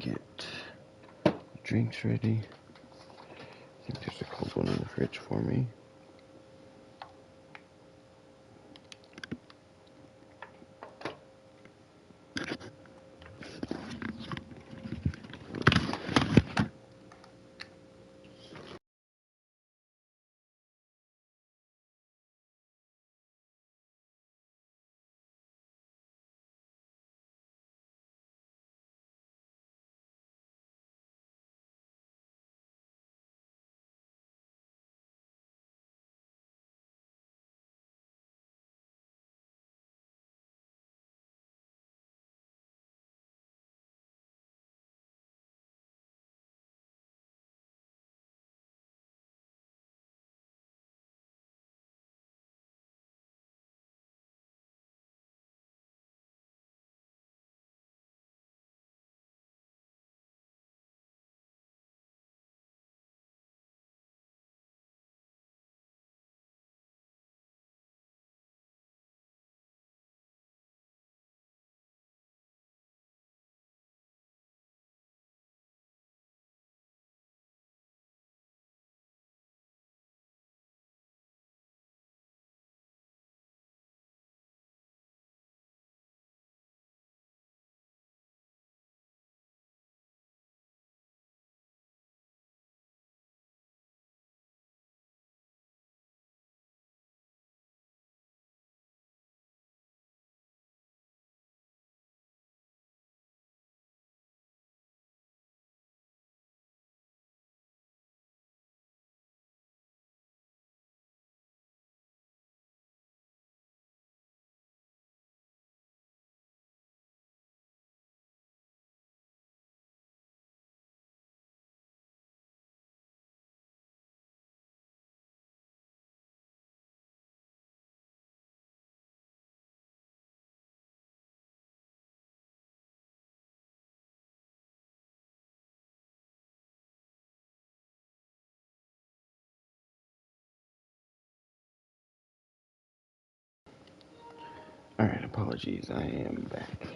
get drinks ready. I think there's a cold one in the fridge for me. Alright, apologies, I am back.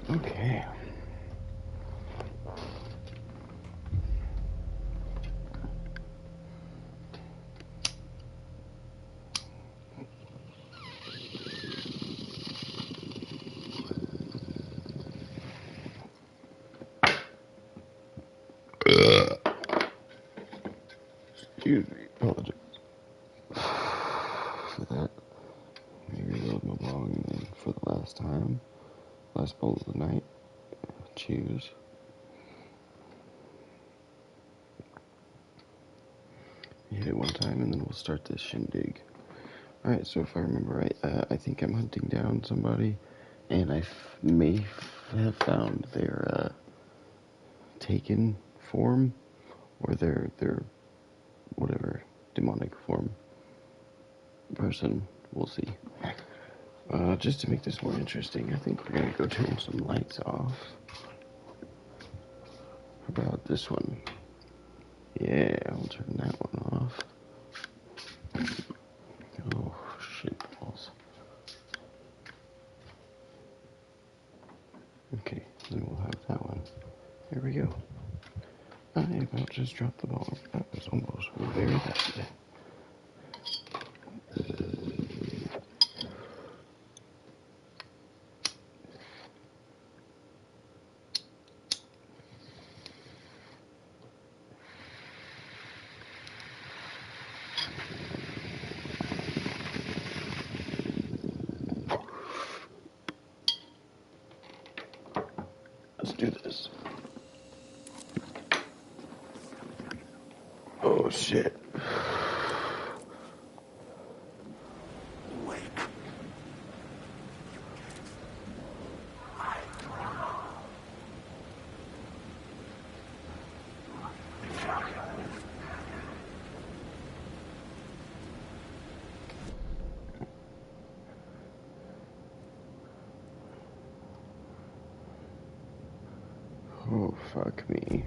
Okay. Excuse me, apologies for that. Maybe reload my bong and then for the last time. Last bowl of the night. Cheers. Hit it one time and then we'll start this shindig. Alright, so if I remember right, I think I'm hunting down somebody, and I may have found their taken form, or their whatever demonic form person. We'll see. Just to make this more interesting, I think we're gonna go turn some lights off. How about this one? Yeah, I'll turn that one off. Oh, shit balls. Okay, then we'll have that one. There we go. I about just dropped the ball. That was almost very bad. Let's do this. Oh shit. Oh fuck me.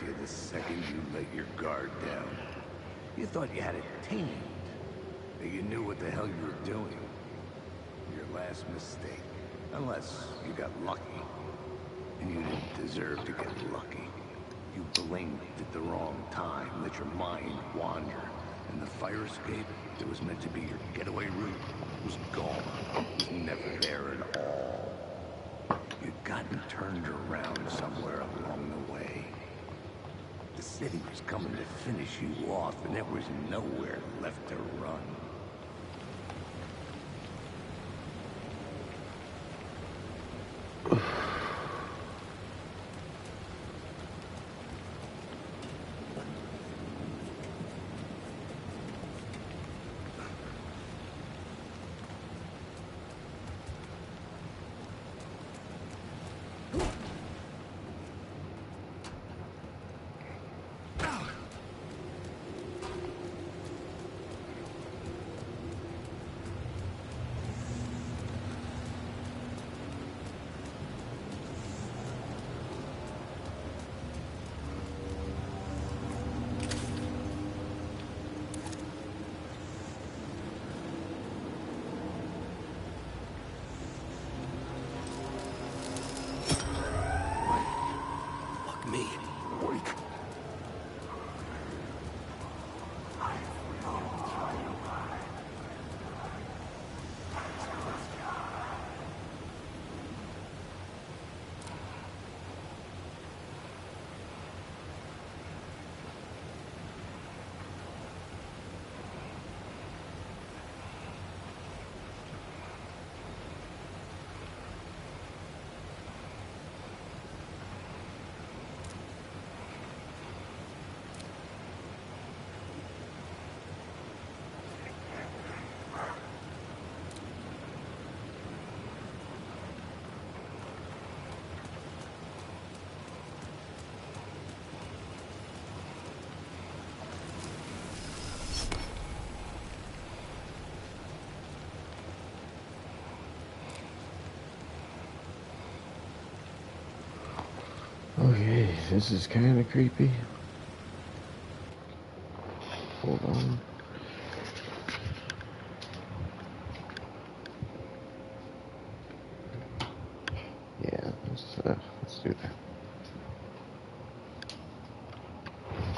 you the second you let your guard down. You thought you had it tamed. That you knew what the hell you were doing. Your last mistake. Unless you got lucky. And you didn't deserve to get lucky. You blinked at the wrong time, let your mind wander. And the fire escape that was meant to be your getaway route was gone. Was never there at all. You'd gotten turned around somewhere along the way. The city was coming to finish you off, and there was nowhere left to run. Okay, this is kind of creepy. Hold on. Yeah, let's do that.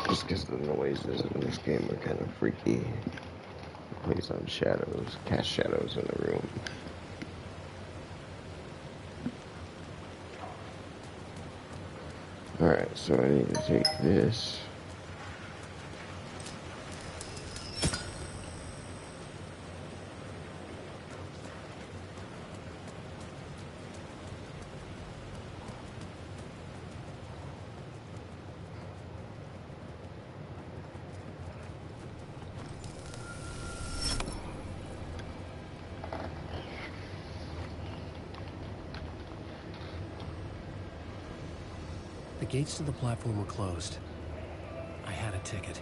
Just because the noises in this game are kind of freaky. It plays on shadows, cast shadows in the room. Alright, so I need to take this. The gates to the platform were closed. I had a ticket.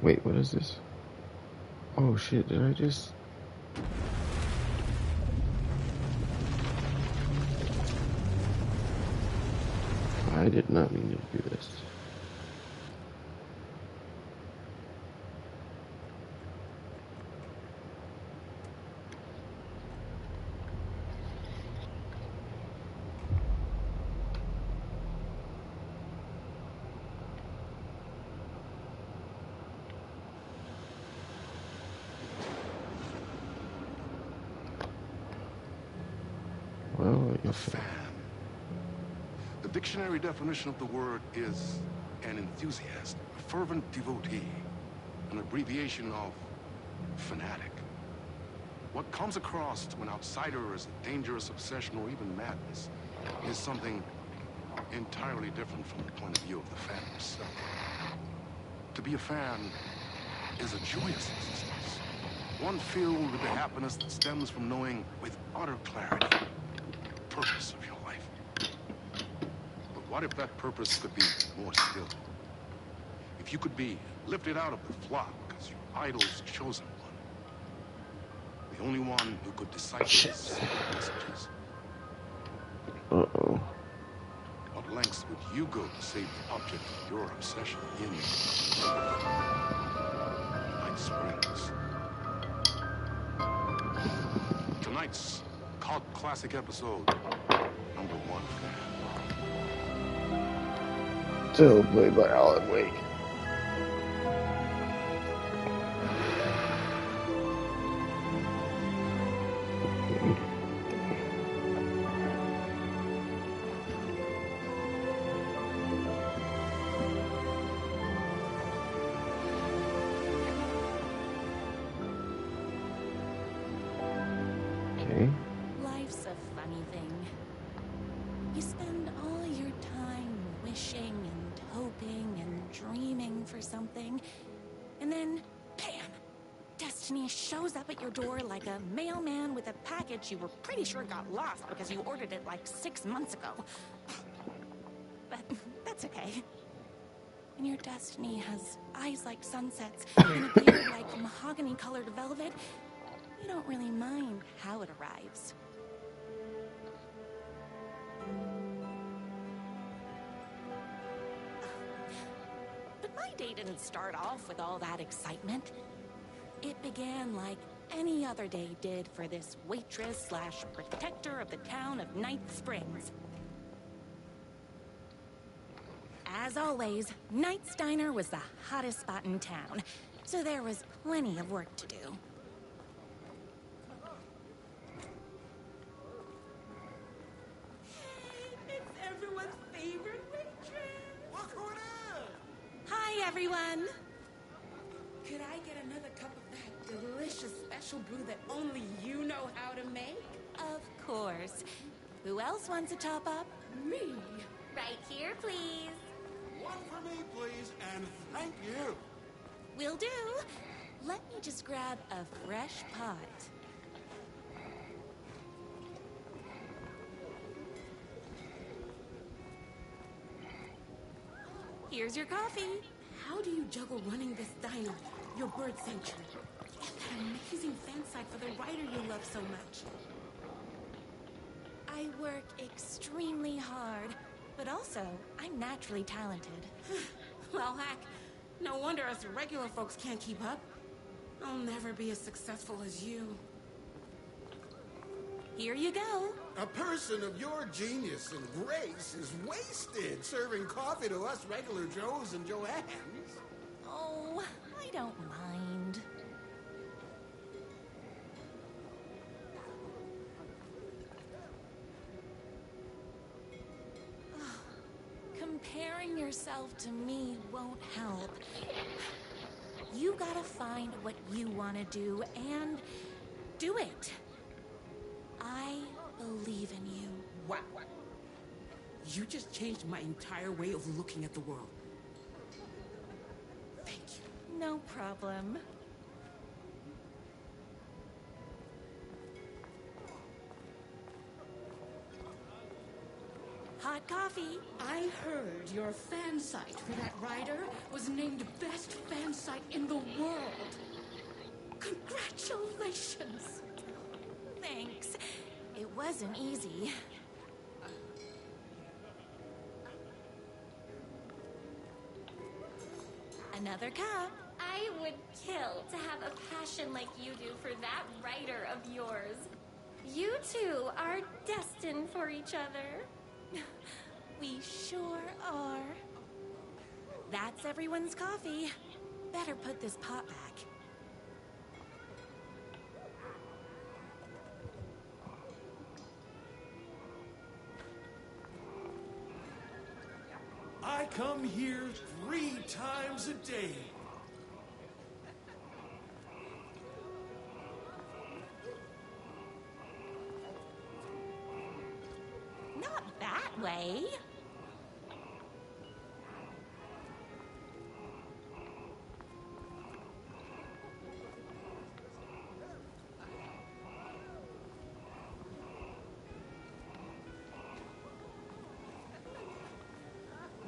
Wait, what is this? Oh shit, did I just... I did not mean to do this. Well, I A guess so. fan. The dictionary definition of the word is an enthusiast, a fervent devotee, an abbreviation of fanatic. What comes across to an outsider as a dangerous obsession or even madness is something entirely different from the point of view of the fan himself. To be a fan is a joyous existence, one filled with the happiness that stems from knowing with utter clarity the purpose of your life. But what if that purpose could be more still? If you could be lifted out of the flock as your idol's chosen one, The only one who could decipher Shit. his secret messages. Uh-oh. What lengths would you go to save the object of your obsession in Night Springs? Tonight's cult classic episode, #1 fan. Still played by Alan Wake. Okay. Life's a funny thing. You spend all your time wishing and hoping and dreaming for something, and then, bam! Destiny shows up at your door like a mailman with a package you were pretty sure got lost because you ordered it like 6 months ago. But that's okay. When your destiny has eyes like sunsets and a beard like mahogany-colored velvet, you don't really mind how it arrives. But my day didn't start off with all that excitement. It began like any other day did for this waitress/protector of the town of Night Springs. As always, Knight's Diner was the hottest spot in town, so there was plenty of work to do. It's everyone's favorite waitress. Look who it is! Hi, everyone. Could I get another cup of that delicious special brew that only you know how to make? Of course. Who else wants a top up? Me. Right here, please. One for me, please, and thank you. Will do. Let me just grab a fresh pot. Here's your coffee. How do you juggle running this diner, your bird sanctuary, and that amazing fan site for the writer you love so much? I work extremely hard, but also I'm naturally talented. Well, heck, no wonder us regular folks can't keep up. I'll never be as successful as you. Here you go. A person of your genius and grace is wasted serving coffee to us regular Joes and Joannes. Oh, I don't mind. Comparing yourself to me won't help. You gotta find what you want to do and do it. I believe in you. Wow. You just changed my entire way of looking at the world. Thank you. No problem. Hot coffee. I heard your fan site for that writer was named best fan site in the world. Congratulations. Thanks. It wasn't easy. Another cup. I would kill to have a passion like you do for that writer of yours. You two are destined for each other. We sure are. That's everyone's coffee. Better put this pot back. I come here 3 times a day. Not that way.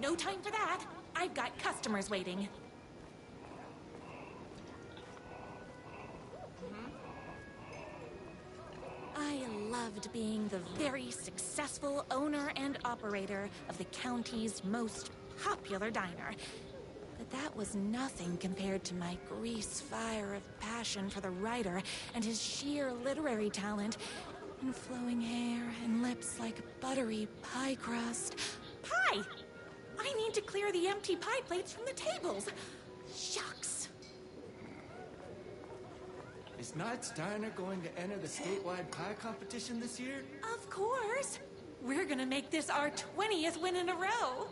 No time for that. I've got customers waiting. being the very successful owner and operator of the county's most popular diner. But that was nothing compared to my grease fire of passion for the writer and his sheer literary talent, and flowing hair and lips like buttery pie crust. Pie! I need to clear the empty pie plates from the tables. Shucks. Is Knight's Diner going to enter the statewide pie competition this year? Of course. We're gonna make this our 20th win in a row.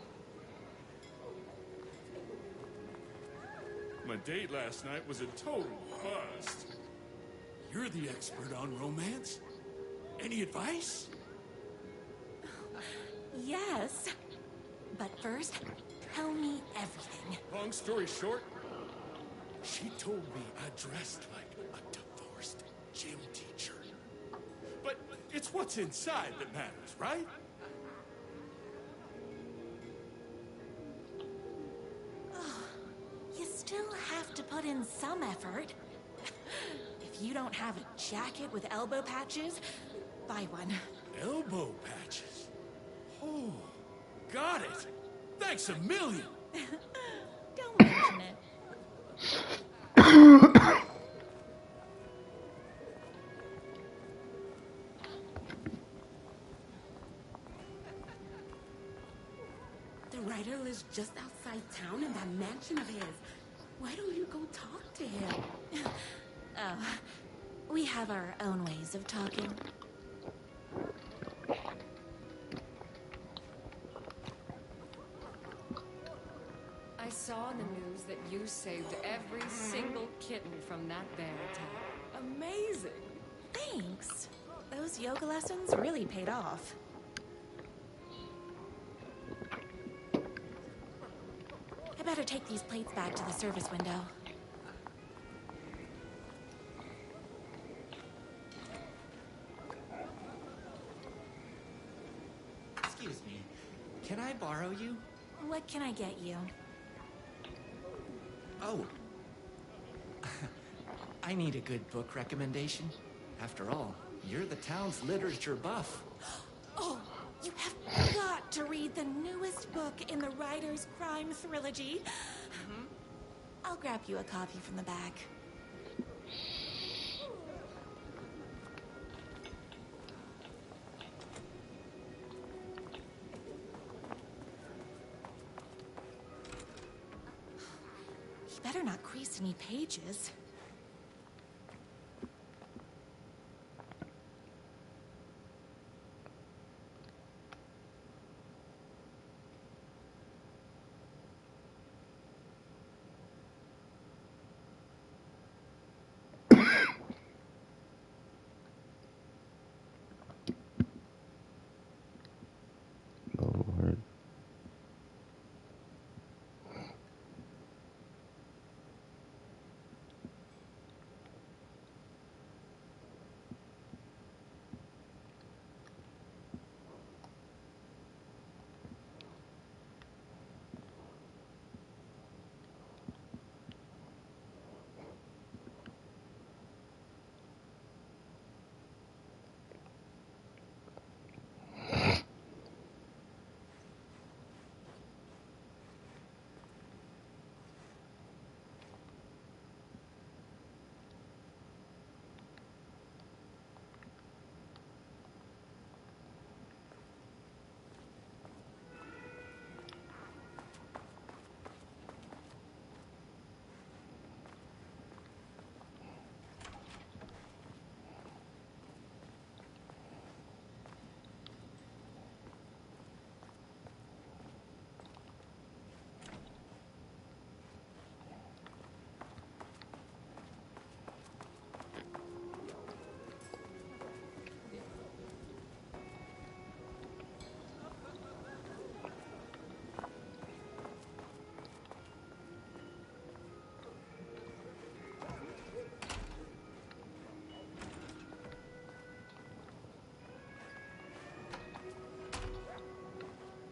My date last night was a total bust. You're the expert on romance. Any advice? Yes. But first, tell me everything. Long story short, she told me I dressed like a divorced gym teacher. But it's what's inside that matters, right? You still have to put in some effort. If you don't have a jacket with elbow patches, buy one. Elbow patches. Oh, got it. Thanks a million. Don't mention it. The writer lives just outside town in that mansion of his. Why don't you go talk to him? Oh, we have our own ways of talking. I saw in the news that you saved every single kitten from that bear attack. Amazing! Thanks. Those yoga lessons really paid off. I better take these plates back to the service window. Excuse me. Can I borrow you? What can I get you? Oh. I need a good book recommendation. After all, you're the town's literature buff. Oh, you have got to read the newest book in the Writer's Crime Trilogy. I'll grab you a copy from the back. You better not crease any pages. Lord.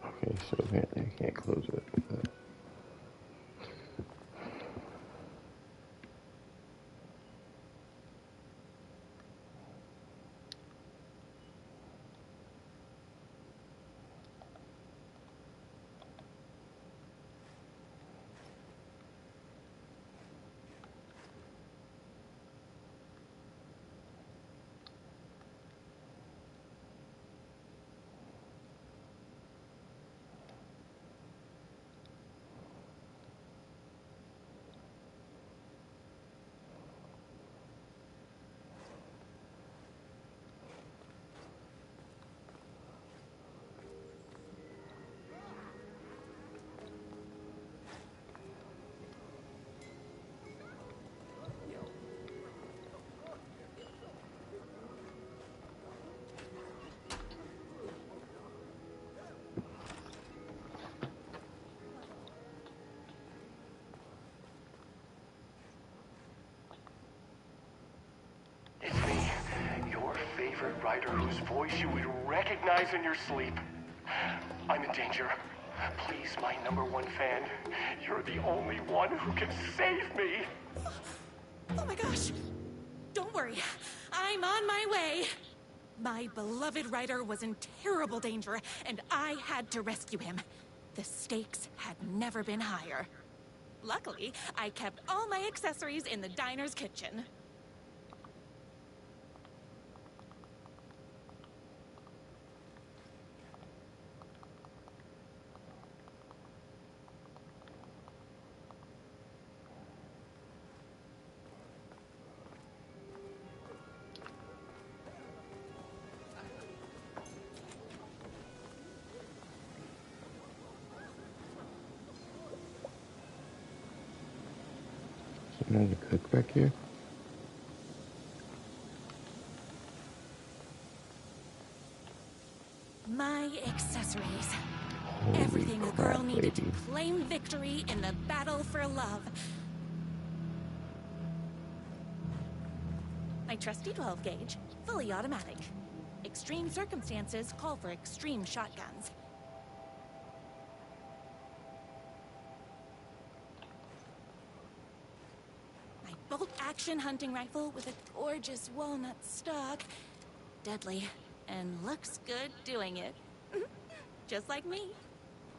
Okay, so apparently I can't close it. rider whose voice you would recognize in your sleep. I'm in danger. Please, my #1 fan, you're the only one who can save me. Oh my gosh! Don't worry, I'm on my way. My beloved rider was in terrible danger, and I had to rescue him. The stakes had never been higher. Luckily, I kept all my accessories in the diner's kitchen. Another cook back here. My accessories. Holy Everything a crap, girl needed to lady. claim victory in the battle for love. My trusty 12 gauge, fully automatic. Extreme circumstances call for extreme shotguns. My bolt-action hunting rifle with a gorgeous walnut stock. Deadly, and looks good doing it. Just like me.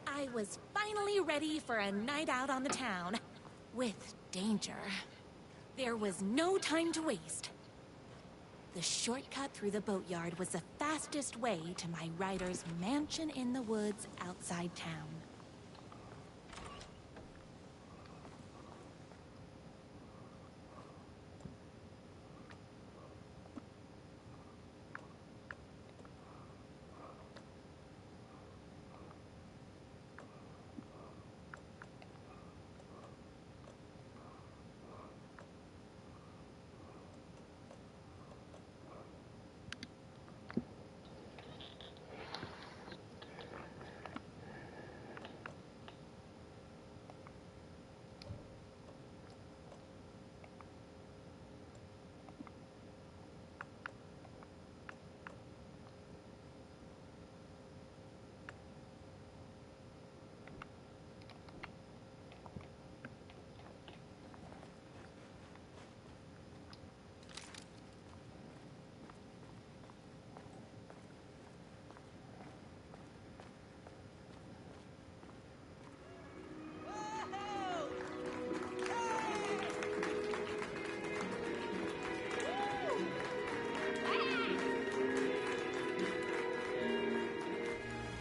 I was finally ready for a night out on the town. With danger. There was no time to waste. The shortcut through the boatyard was the fastest way to my rider's mansion in the woods outside town.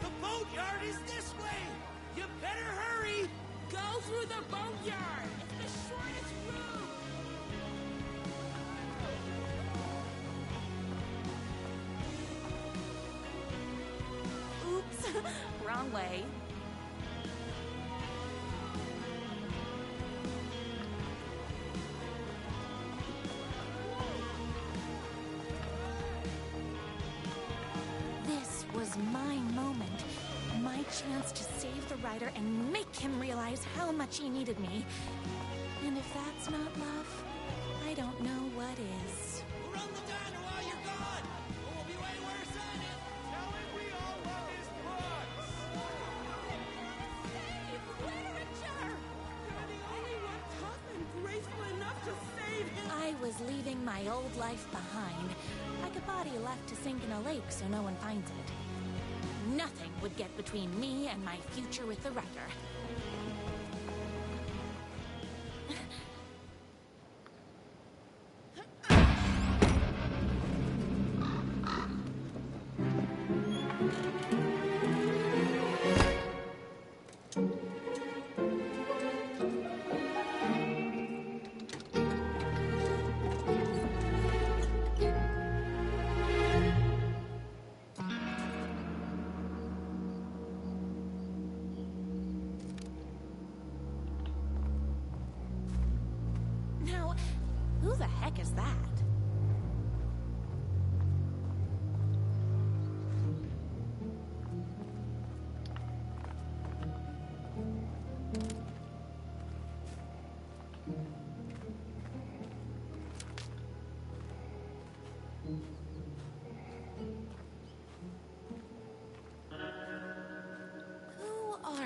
The boatyard is this way! You better hurry! Go through the boatyard. It's the shortest route. Oops, wrong way. This was my moment. My chance to save the rider and make him realize how much he needed me. And if that's not love, I don't know what is. Run the diner while you're gone! Or we'll be way worse on it! Tell him we all love his books! Save literature. You're the only one tough and graceful enough to save him. I was leaving my old life behind, like a body left to sink in a lake so no one finds it. Nothing would get between me and my future with the writer. Now, who the heck is that?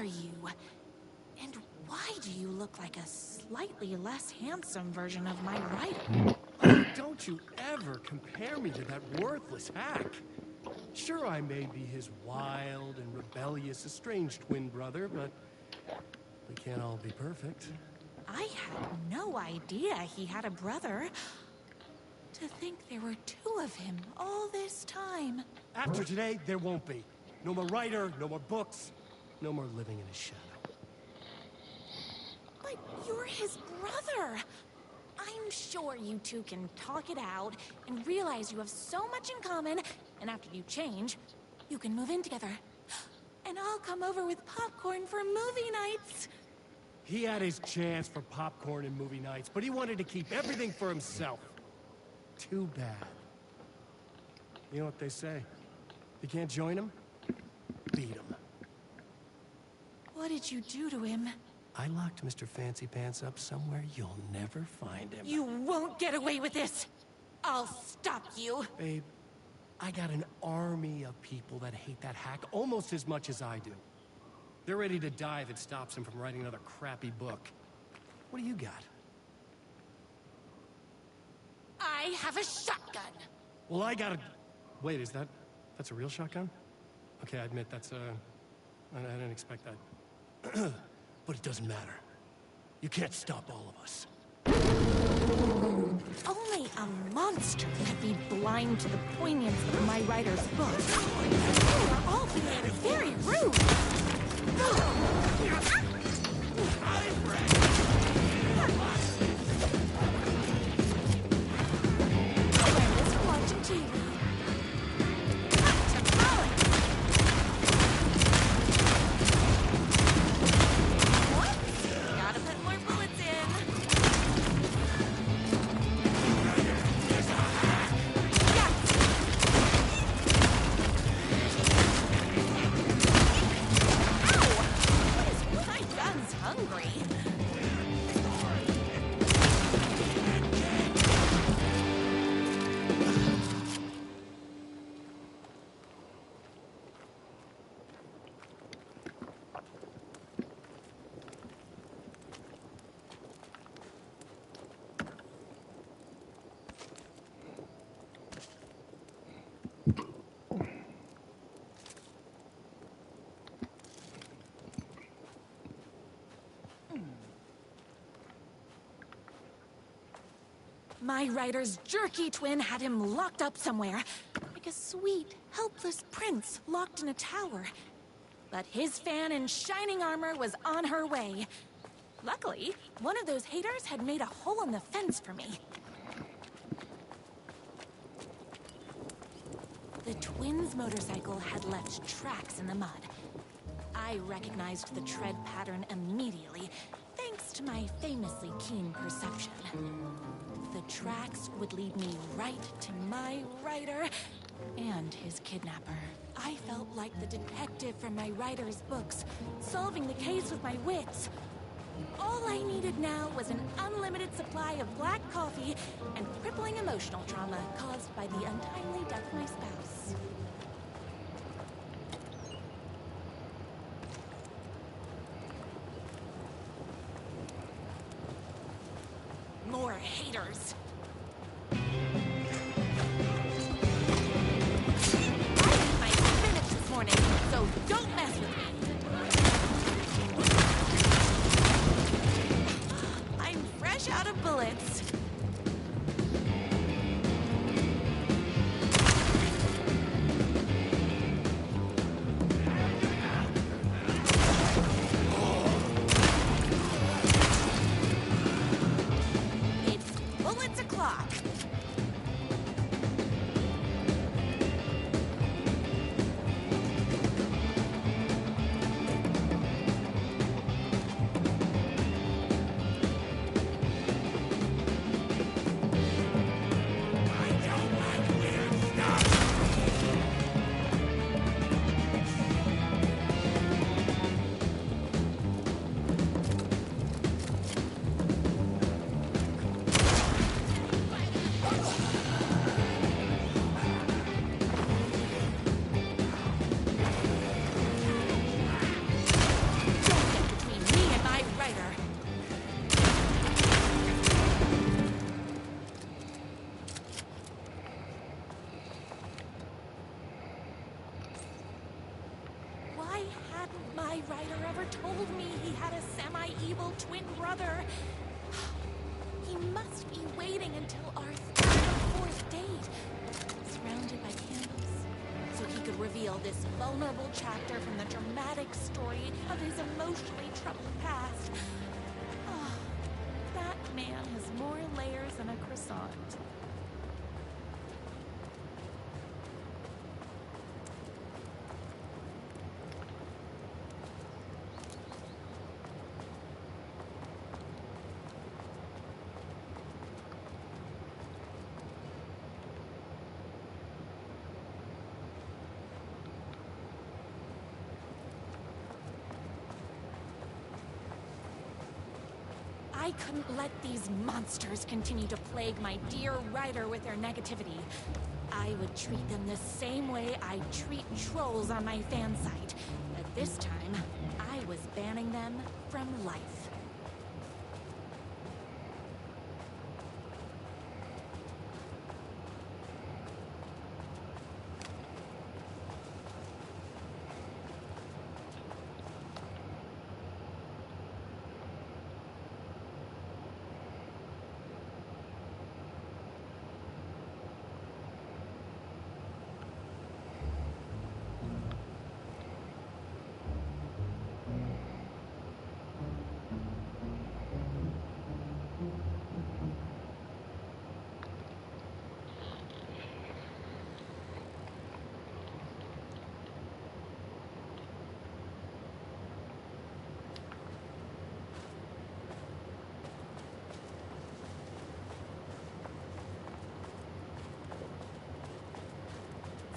are you? And why do you look like a slightly less handsome version of my rider? Oh, don't you ever compare me to that worthless hack. Sure, I may be his wild and rebellious estranged twin brother, but we can't all be perfect. I had no idea he had a brother. To think there were two of him all this time. After today, there won't be. No more writer, no more books, no more living in his shadow. But you're his brother. I'm sure you two can talk it out and realize you have so much in common, and after you change, you can move in together. And I'll come over with popcorn for movie nights. He had his chance for popcorn and movie nights, but he wanted to keep everything for himself. Too bad. You know what they say? You can't join him? Beat him. What did you do to him? I locked Mr. Fancy Pants up somewhere you'll never find him. You won't get away with this! I'll stop you! Babe, I got an army of people that hate that hack almost as much as I do. They're ready to die if it stops him from writing another crappy book. What do you got? I have a shotgun! Well, I got a... Wait, that's a real shotgun? Okay, I admit that's I didn't expect that. But it doesn't matter. You can't stop all of us. Only a monster could be blind to the poignance of my writer's book. You are all being very rude. Awareness watching TV. Gotta put more bullets in. My gun's hungry. My writer's jerky twin had him locked up somewhere, like a sweet, helpless prince locked in a tower. But his fan in shining armor was on her way. Luckily, one of those haters had made a hole in the fence for me. The twins' motorcycle had left tracks in the mud. I recognized the tread pattern immediately, thanks to my famously keen perception. The tracks would lead me right to my writer and his kidnapper. I felt like the detective from my writer's books, solving the case with my wits. All I needed now was an unlimited supply of black coffee and crippling emotional trauma caused by the untimely death of my spouse. More haters. I ate my spinach this morning, so don't mess with me. I'm fresh out of bullets. It's bullets o'clock. hadn't my writer ever told me he had a semi-evil twin brother? He must be waiting until our third or fourth date, surrounded by candles, so he could reveal this vulnerable chapter from the dramatic story of his emotionally troubled past. Oh, that man has more layers than a croissant. I couldn't let these monsters continue to plague my dear writer with their negativity. I would treat them the same way I treat trolls on my fan site. But this time, I was banning them from life.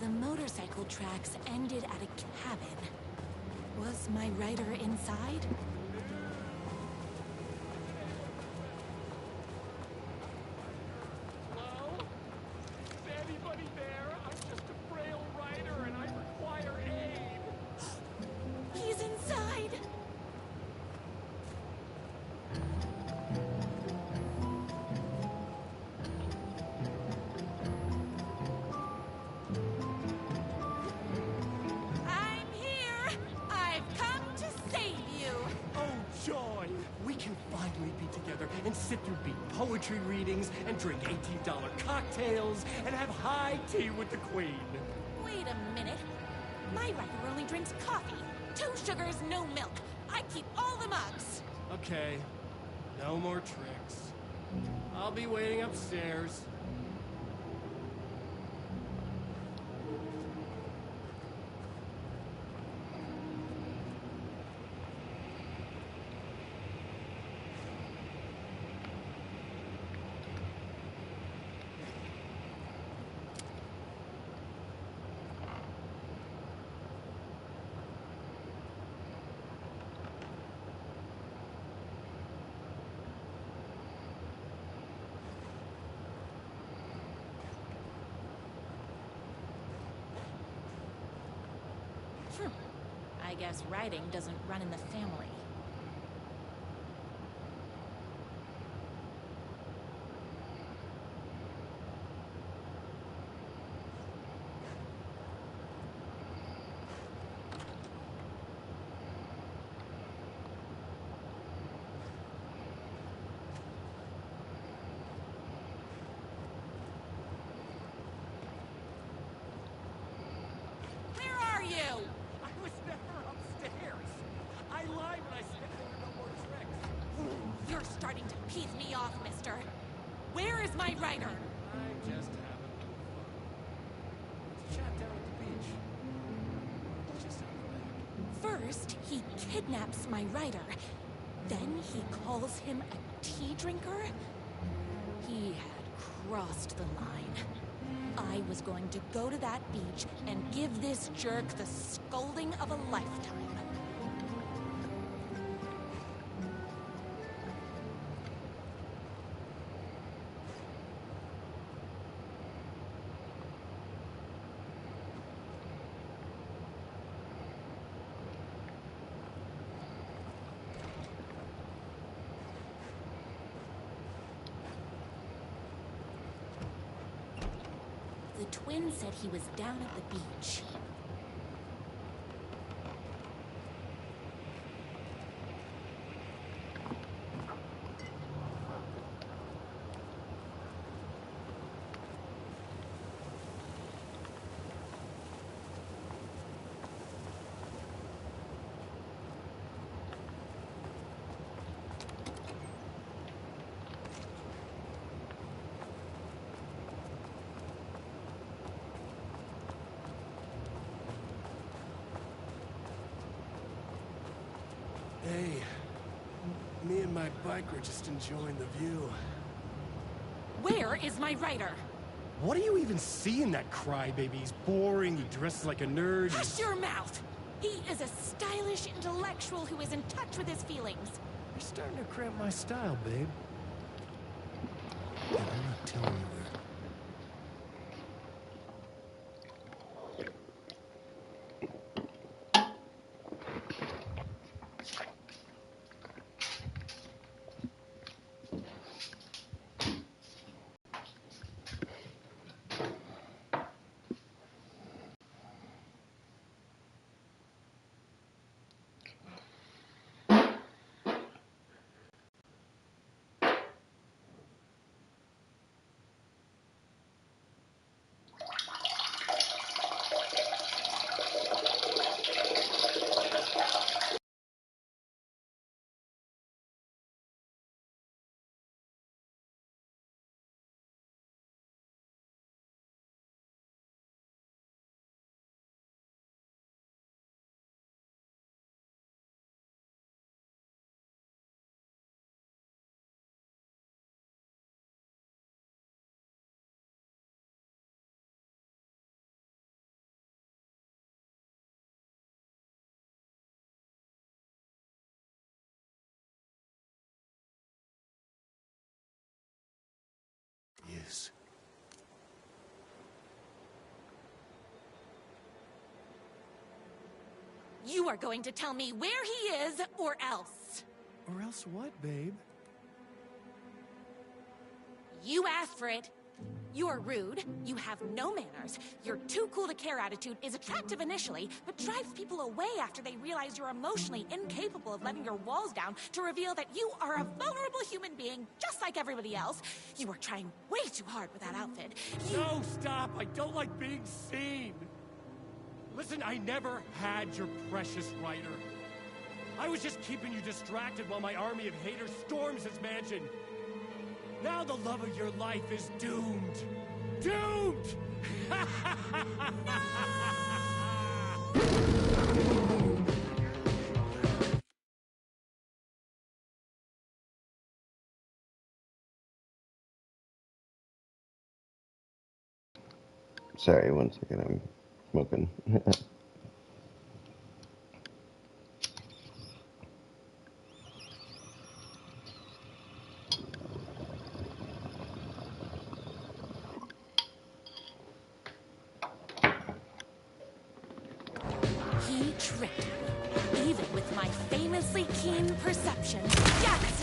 The motorcycle tracks ended at a cabin. Was my writer inside? Hello? Is anybody there? I'm just a frail writer and I require aid. He's inside! I'm here! I've come to save you! Oh, joy! We can finally be together and sit through beat poetry readings and drink $18 cocktails and have high tea with the Queen. Wait a minute. My writer only drinks coffee. 2 sugars, no milk. I keep all the mugs. Okay, no more tricks. I'll be waiting upstairs. I guess writing doesn't run in the family. Where are you? I was never upstairs. I lied when I said there were no more tricks. You're starting to piss me off, mister. Where is my writer? I'm just having a little fun. Let's chat down at the beach. Just out the back. First, he kidnaps my writer. Then he calls him a tea drinker. He had crossed the line. I was going to go to that beach and give this jerk the scolding of a lifetime. The twin said he was down at the beach. Hey, me and my bike were just enjoying the view. Where is my rider? What do you even see in that crybaby? He's boring, he dresses like a nerd. Hush your mouth! He is a stylish intellectual who is in touch with his feelings. You're starting to cramp my style, babe. And I'm not telling you that. Yes. You are going to tell me where he is, or else. Or else what, babe? You asked for it. You are rude, you have no manners, your too cool to care attitude is attractive initially, but drives people away after they realize you're emotionally incapable of letting your walls down to reveal that you are a vulnerable human being just like everybody else. You are trying way too hard with that outfit. No, stop! I don't like being seen! Listen, I never had your precious writer. I was just keeping you distracted while my army of haters storms his mansion. Now the love of your life is doomed. Doomed! Sorry, one second, I'm smoking. He tricked me, even with my famously keen perception. Yahtzee!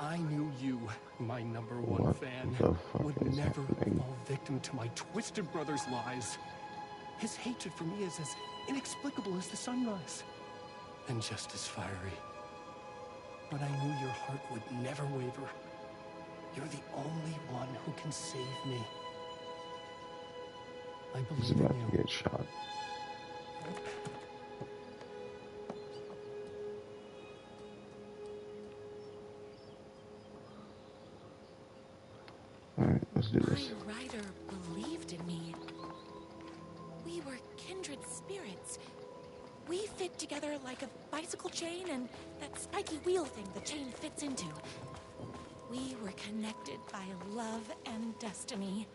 I knew you, my number one What fan, the fuck would is never happening? fall victim to my twisted brother's lies. His hatred for me is as inexplicable as the sunrise, and just as fiery. But I knew your heart would never waver. You're the only one who can save me. I He's believe in about you. to get shot. Alright, let's do this. My rider believed in me. We were kindred spirits. We fit together like a bicycle chain and that spiky wheel thing the chain fits into. We were connected by love and destiny.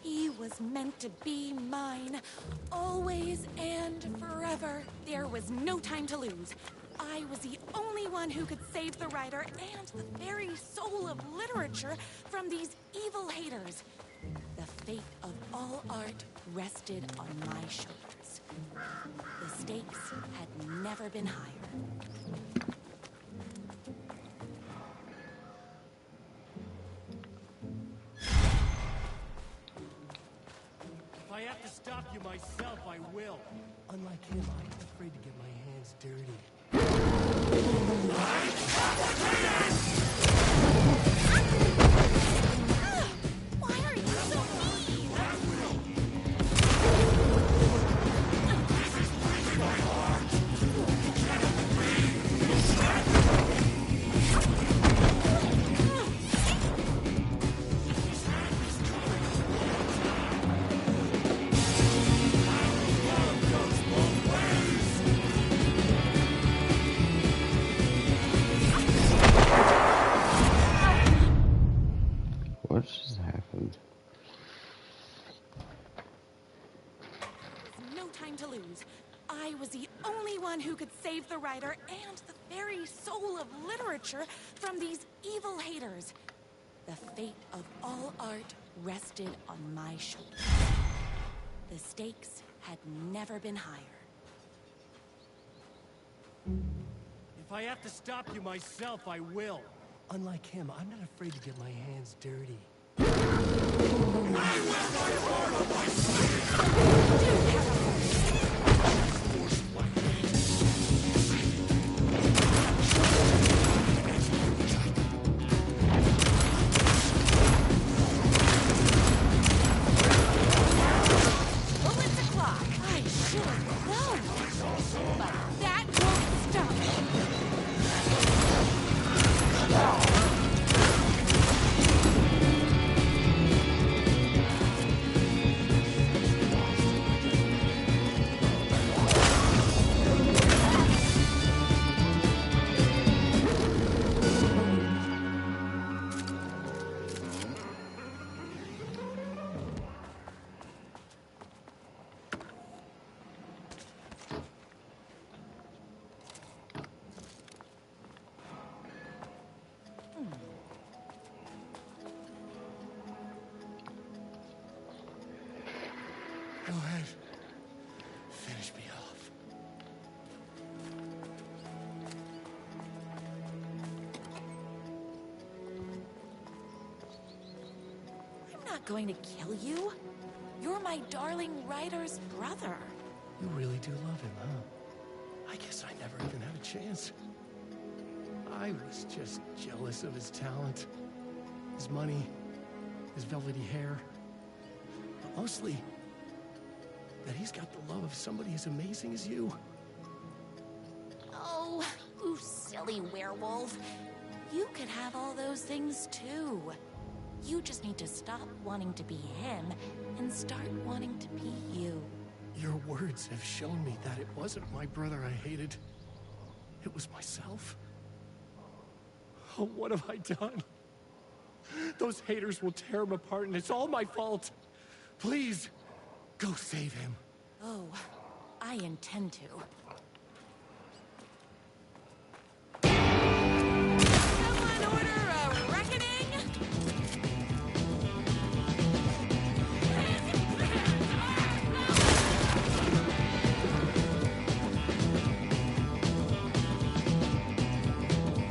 He was meant to be mine, always and forever. There was no time to lose. I was the only one who could save the writer and the very soul of literature from these evil haters. The fate of all art rested on my shoulders. The stakes had never been higher. If I have to stop you myself, I will. Unlike him, I'm not afraid to get my hands dirty. Why are you so mean? What just happened? No time to lose. I was the only one who could save the writer and the very soul of literature from these evil haters. The fate of all art rested on my shoulders. The stakes had never been higher. If I have to stop you myself, I will. Unlike him, I'm not afraid to get my hands dirty. Bullets o'clock. I should have known. But that won't stop me. Go ahead. Finish me off. I'm not going to kill you. You're my darling writer's brother. You really do love him, huh? I guess I never even had a chance. I was just jealous of his talent, his money, his velvety hair. But mostly, that he's got the love of somebody as amazing as you. Oh, you silly werewolf. You could have all those things too. You just need to stop wanting to be him and start wanting to be you. Your words have shown me that it wasn't my brother I hated. It was myself. Oh, what have I done? Those haters will tear him apart, and it's all my fault. Please, go save him. Oh, I intend to. Someone order a reckoning?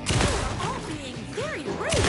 You're all being very rude.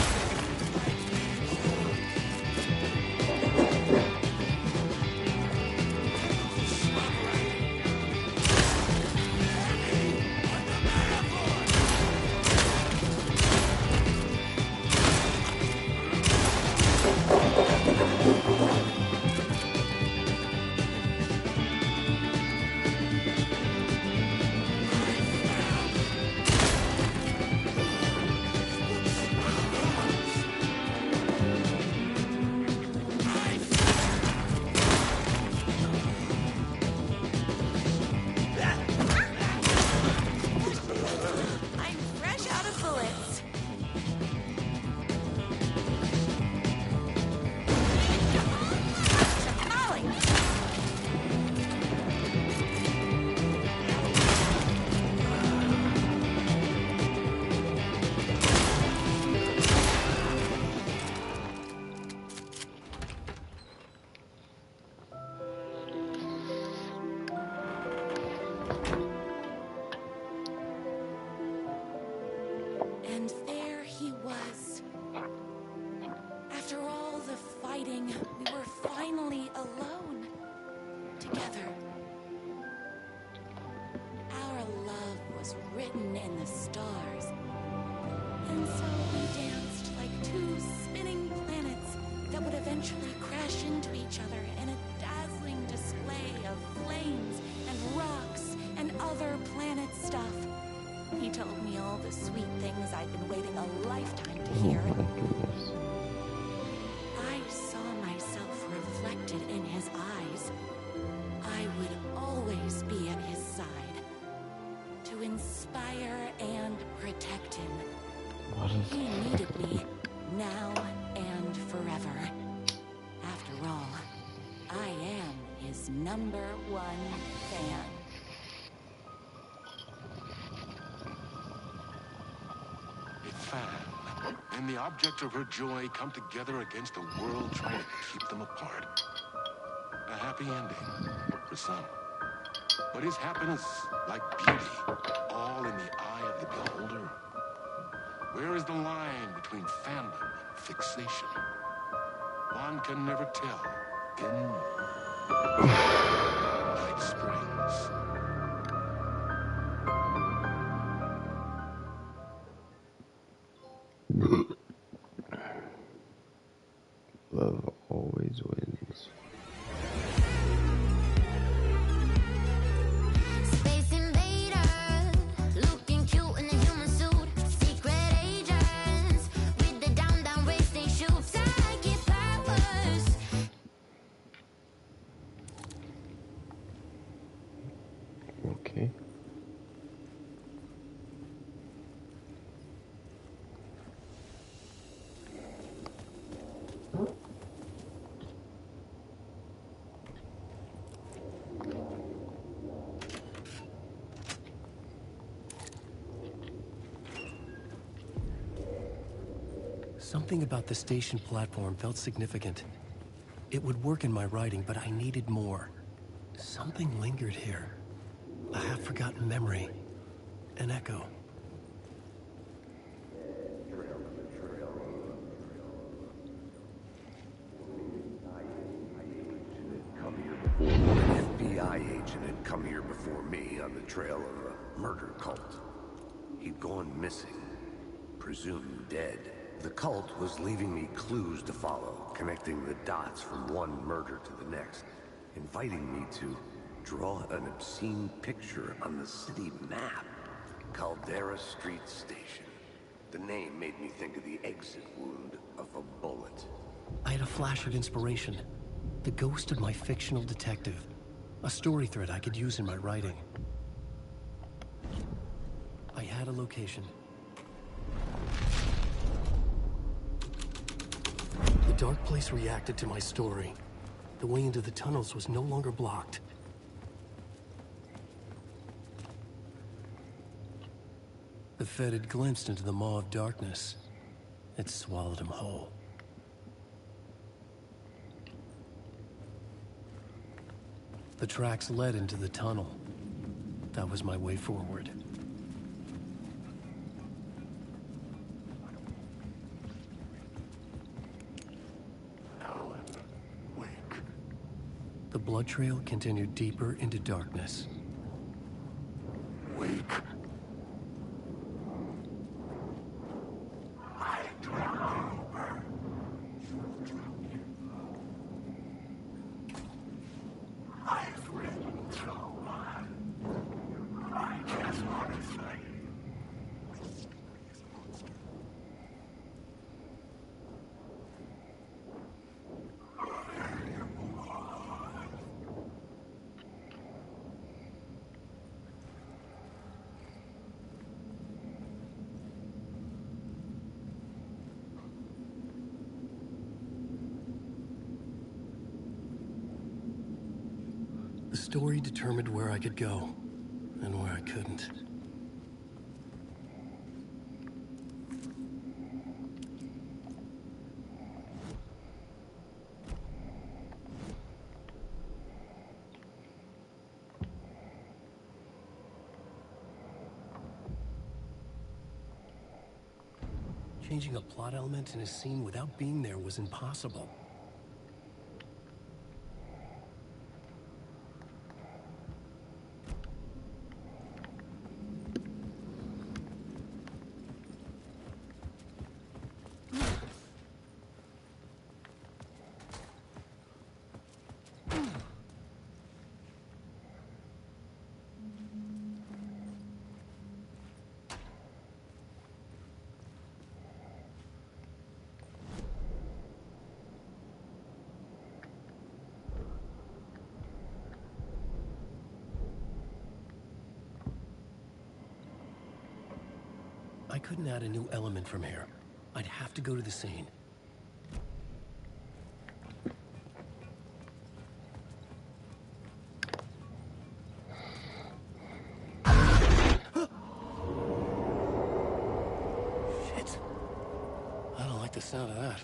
After all the fighting, we were finally alone. Together. Our love was written in the stars. And so we danced like two spinning planets that would eventually crash into each other in a dazzling display of flames and rocks and other planet stuff. He told me all the sweet things I'd been waiting a lifetime to hear. Oh my goodness. I saw myself reflected in his eyes. I would always be at his side to inspire and protect him. He needed me now and forever. After all, I am his #1 fan. A fan and the object of her joy come together against a world trying to keep them apart. A happy ending for some. But is happiness like beauty, all in the eye of the beholder? Where is the line between fandom and fixation? One can never tell in Night Springs. Love always wins. Space invader, looking cute in a human suit. Secret agents with the down race they shoot. Psychic powers. Okay. Something about the station platform felt significant. It would work in my writing, but I needed more. Something lingered here. A half-forgotten memory. An echo. An FBI agent had come here before me on the trail of a murder cult. He'd gone missing, presumed dead. The cult was leaving me clues to follow, connecting the dots from one murder to the next, inviting me to draw an obscene picture on the city map. Caldera Street Station. The name made me think of the exit wound of a bullet. I had a flash of inspiration. The ghost of my fictional detective. A story thread I could use in my writing. I had a location. The dark place reacted to my story. The way into the tunnels was no longer blocked. The Fed had glimpsed into the maw of darkness. It swallowed him whole. The tracks led into the tunnel. That was my way forward. Alan, wake. The blood trail continued deeper into darkness. Wake. I don't know. I've written so much. I just want to say. The story determined where I could go, and where I couldn't. Changing a plot element in a scene without being there was impossible. I couldn't add a new element from here. I'd have to go to the scene. Shit. I don't like the sound of that.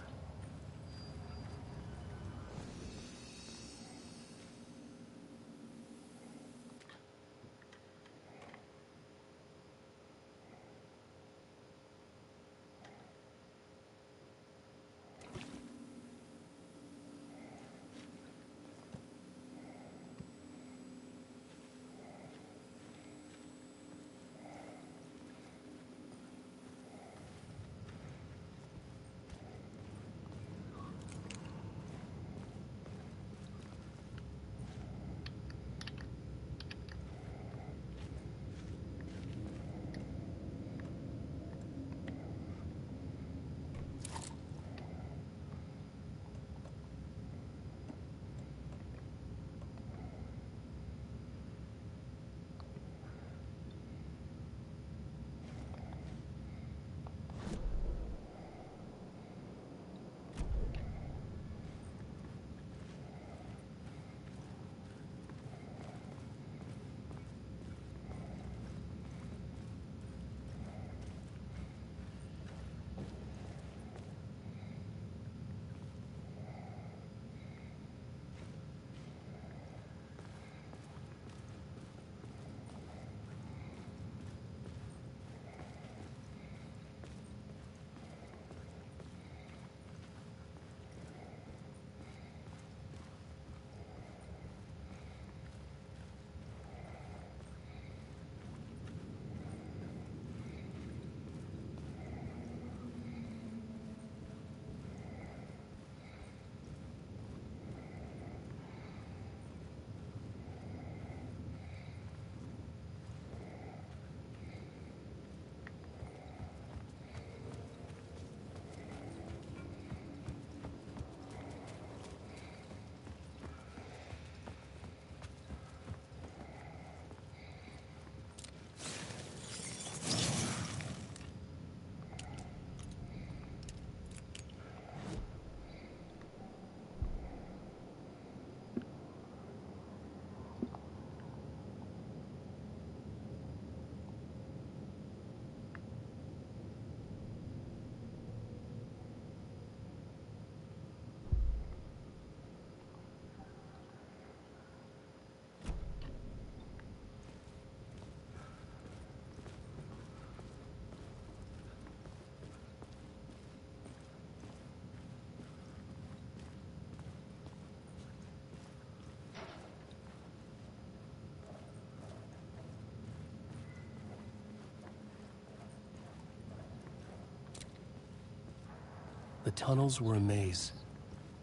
The tunnels were a maze.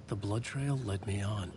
The blood trail led me on.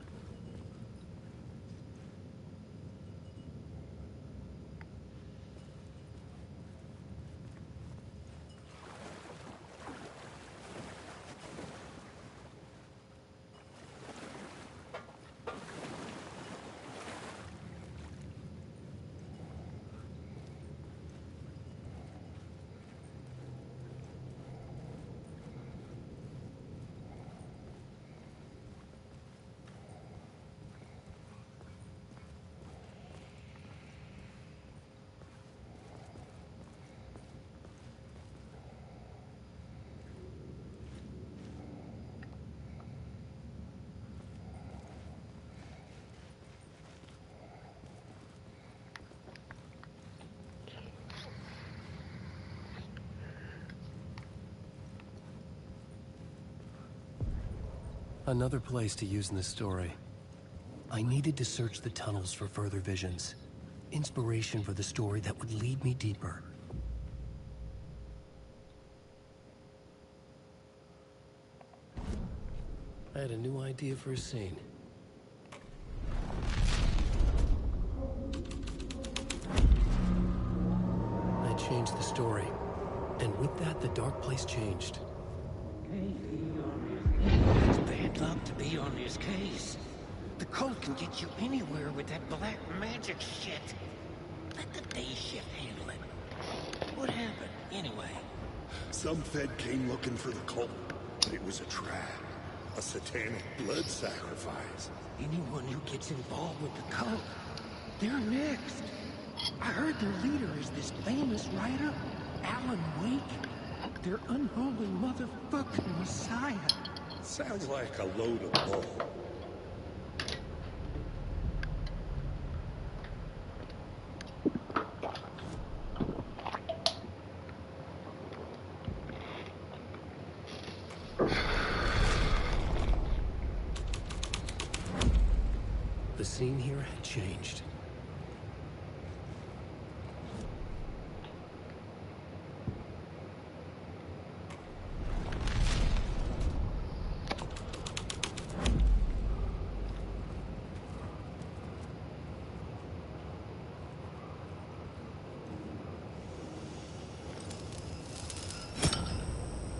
Another place to use in the story. I needed to search the tunnels for further visions. Inspiration for the story that would lead me deeper. I had a new idea for a scene. I changed the story. And with that, the dark place changed. It's bad luck to be on this case. The cult can get you anywhere with that black magic shit. Let the day shift handle it. What happened, anyway? Some Fed came looking for the cult. It was a trap. A satanic blood sacrifice. Anyone who gets involved with the cult, they're next. I heard their leader is this famous writer, Alan Wake. Their unholy motherfucking messiah. Sounds like a load of bull. The scene here had changed.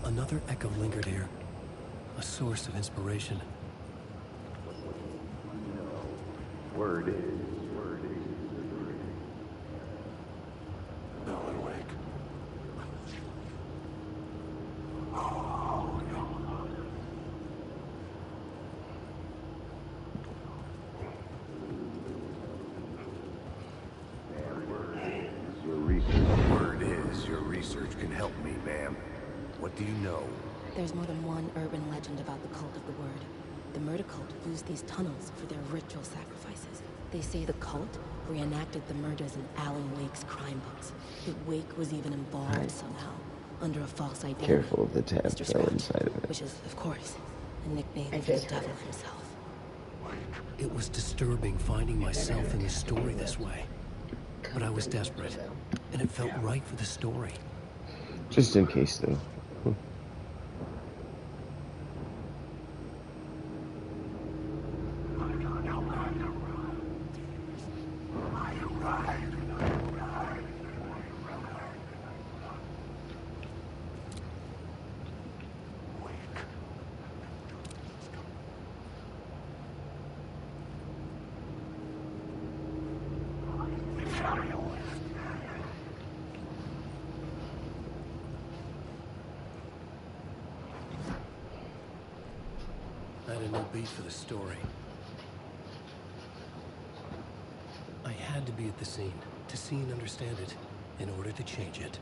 Another echo lingered here, a source of inspiration. Word is. Alan Wake. Word is, your research can help me, ma'am. What do you know? There's more than one urban legend about the Cult of the Word. The murder cult used these tunnels for their ritual sacrifices. They say the cult reenacted the murders in Alan Wake's crime books. That Wake was even involved somehow, under a false identity. Careful of the tab Mr. fell Scratch, inside of it. which is, of course, a nickname for the devil himself. It was disturbing finding myself in the story this way. But I was desperate, and it felt right for the story. Just in case, though. I had a new beat for the story. I had to be at the scene, to see and understand it, in order to change it.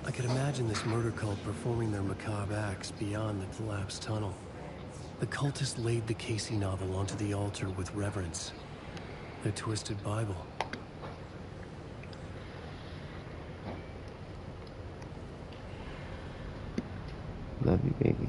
I could imagine this murder cult performing their macabre acts beyond the collapsed tunnel. The cultists laid the Casey novel onto the altar with reverence. Their twisted Bible. Love you, baby.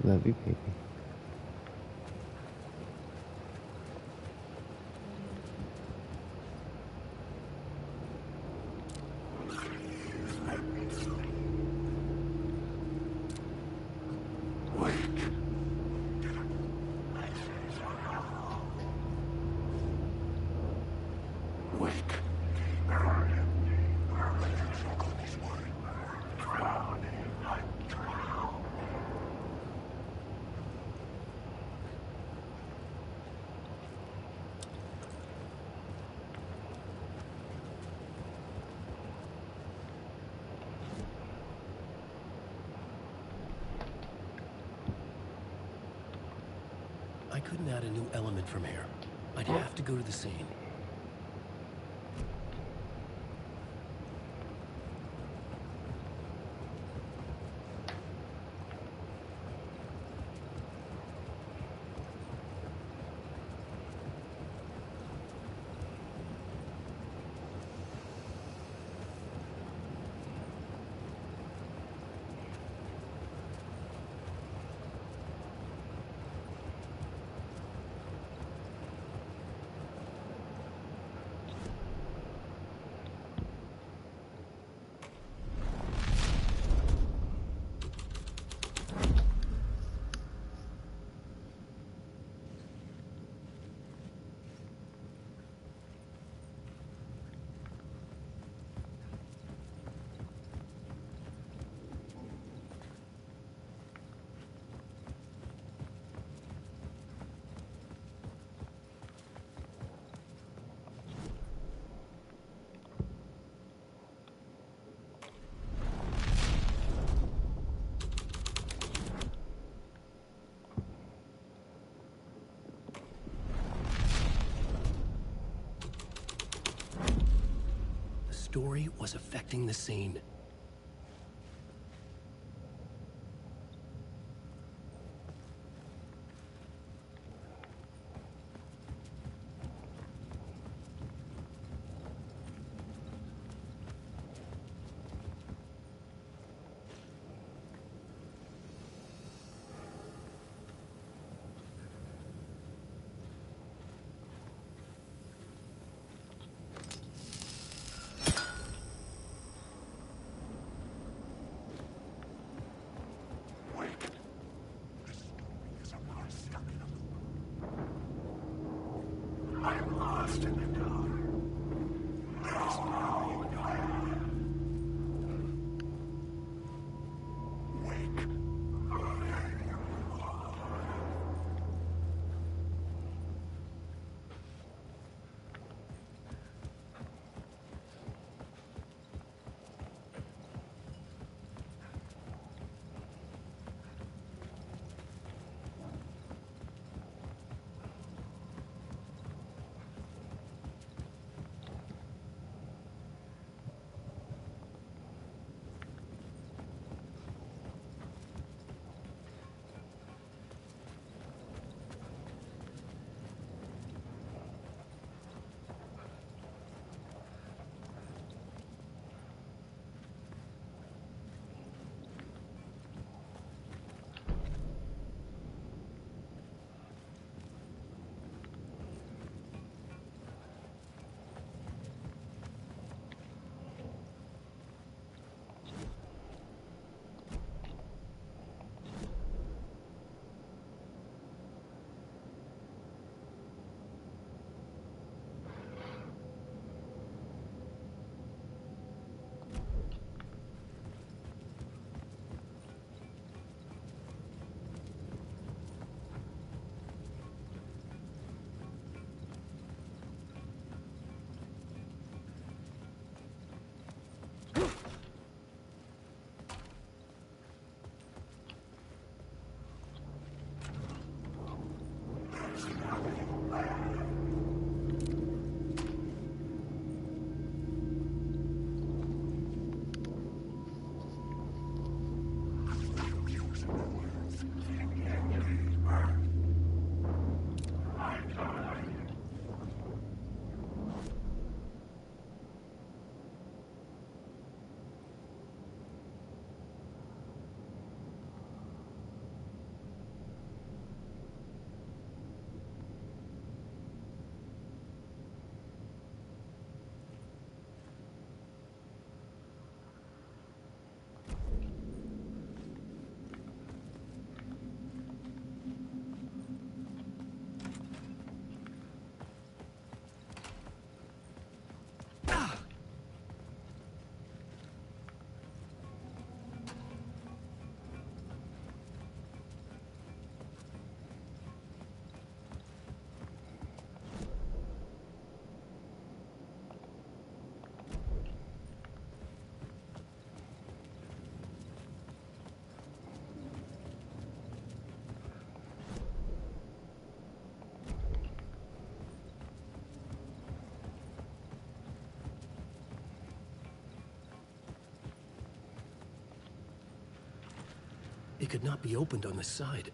Love you, baby. I couldn't add a new element from here. I'd have to go to the scene. The story was affecting the scene. I am lost in the dark. There is no way. Wake. It could not be opened on the side.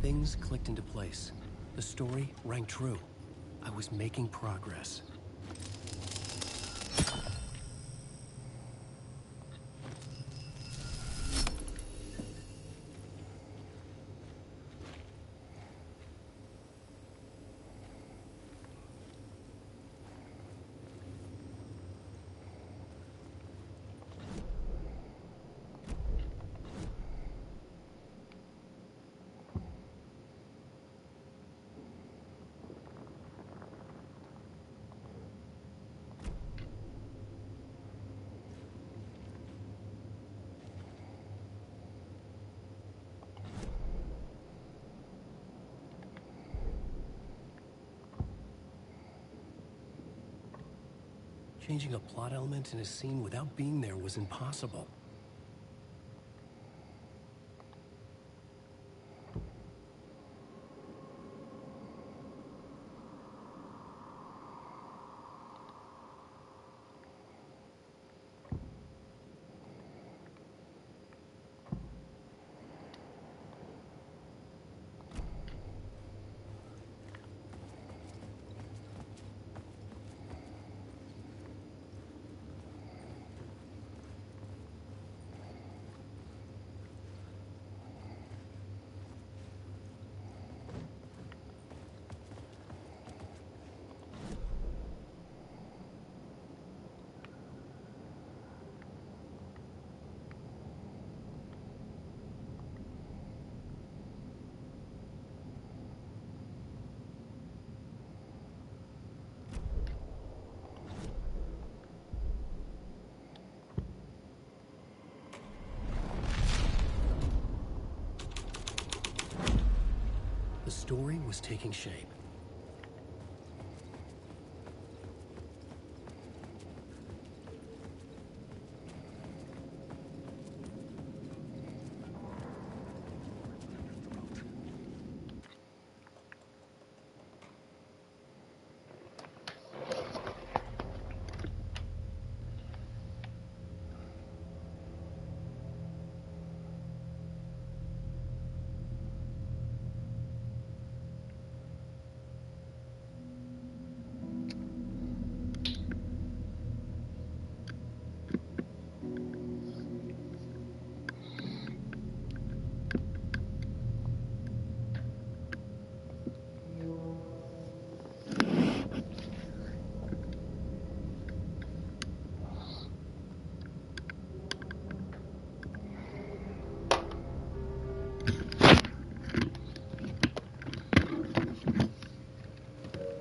Things clicked into place. The story rang true. I was making progress. Changing a plot element in a scene without being there was impossible. The story was taking shape.